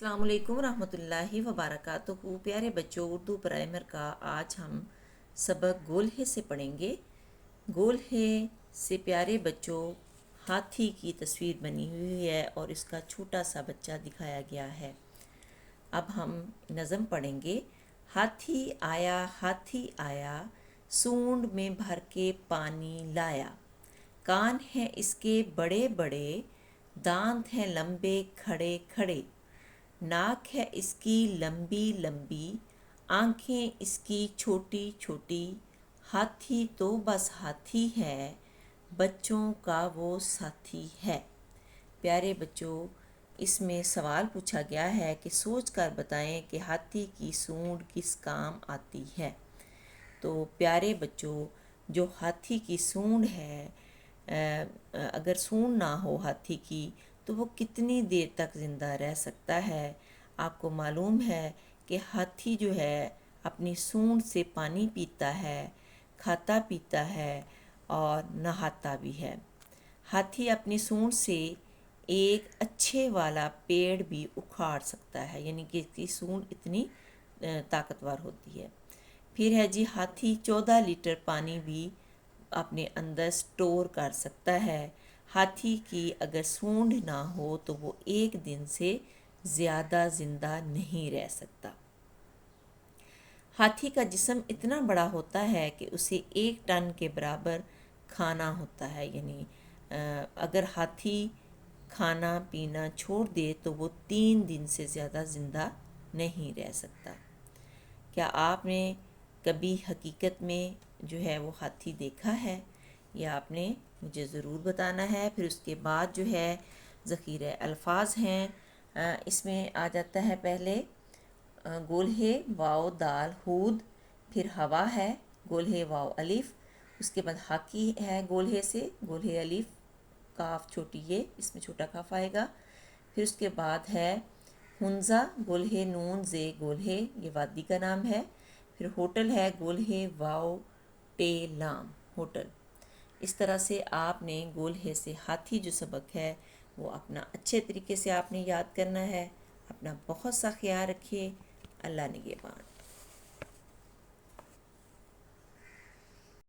السلام علیکم ورحمۃ اللہ وبرکاتہ۔ پیارے بچوں، اردو پرائمر کا آج ہم سبق گولہے سے پڑھیں گے۔ گولہے سے پیارے بچوں ہاتھی کی تصویر بنی ہوئی ہے اور اس کا چھوٹا سا بچہ دکھایا گیا ہے۔ اب ہم نظم پڑھیں گے۔ ہاتھی آیا، سونڈ میں بھر کے پانی لایا۔ کان ہیں اس کے بڑے بڑے، دانت ہیں لمبے کھڑے کھڑے۔ ناک ہے اس کی لمبی لمبی، آنکھیں اس کی چھوٹی چھوٹی۔ ہاتھی تو بس ہاتھی ہے، بچوں کا وہ ساتھی ہے۔ پیارے بچوں، اس میں سوال پوچھا گیا ہے کہ سوچ کر بتائیں کہ ہاتھی کی سونڈ کس کام آتی ہے۔ تو پیارے بچوں، جو ہاتھی کی سونڈ ہے، اگر سونڈ نہ ہو ہاتھی کی تو وہ کتنی دیر تک زندہ رہ سکتا ہے؟ آپ کو معلوم ہے کہ ہاتھی جو ہے اپنی سونڈ سے پانی پیتا ہے، کھاتا پیتا ہے اور نہاتا بھی ہے۔ ہاتھی اپنی سونڈ سے ایک اچھے والا پیڑ بھی اکھاڑ سکتا ہے، یعنی کہ اس کی سونڈ اتنی طاقتور ہوتی ہے۔ پھر ہے جی، ہاتھی 14 لیٹر پانی بھی اپنے اندر سٹور کر سکتا ہے۔ ہاتھی کی اگر سونڈ نہ ہو تو وہ ایک دن سے زیادہ زندہ نہیں رہ سکتا۔ ہاتھی کا جسم اتنا بڑا ہوتا ہے کہ اسے 1 ٹن کے برابر کھانا ہوتا ہے، یعنی اگر ہاتھی کھانا پینا چھوڑ دے تو وہ 3 دن سے زیادہ زندہ نہیں رہ سکتا۔ کیا آپ نے کبھی حقیقت میں جو ہے وہ ہاتھی دیکھا ہے؟ یہ آپ نے مجھے ضرور بتانا ہے۔ پھر اس کے بعد جو ہے ذخیرہ الفاظ ہیں، اس میں آ جاتا ہے پہلے گولہے واو دال ہود، پھر ہوا ہے گولہے واو الف، اس کے بعد ہاکی ہے گولہے سے، گولہے الف کاف چھوٹی یہ، اس میں چھوٹا کاف آئے گا۔ پھر اس کے بعد ہے ہنزا گولہے نون زے گولہے، یہ وادی کا نام ہے۔ پھر ہوٹل ہے گولہے واو ٹے لام ہوٹل۔ اس طرح سے آپ نے گولہے سے ہاتھی جو سبق ہے وہ اپنا اچھے طریقے سے آپ نے یاد کرنا ہے۔ اپنا بہت سا خیال رکھیے۔ اللہ نگہبان۔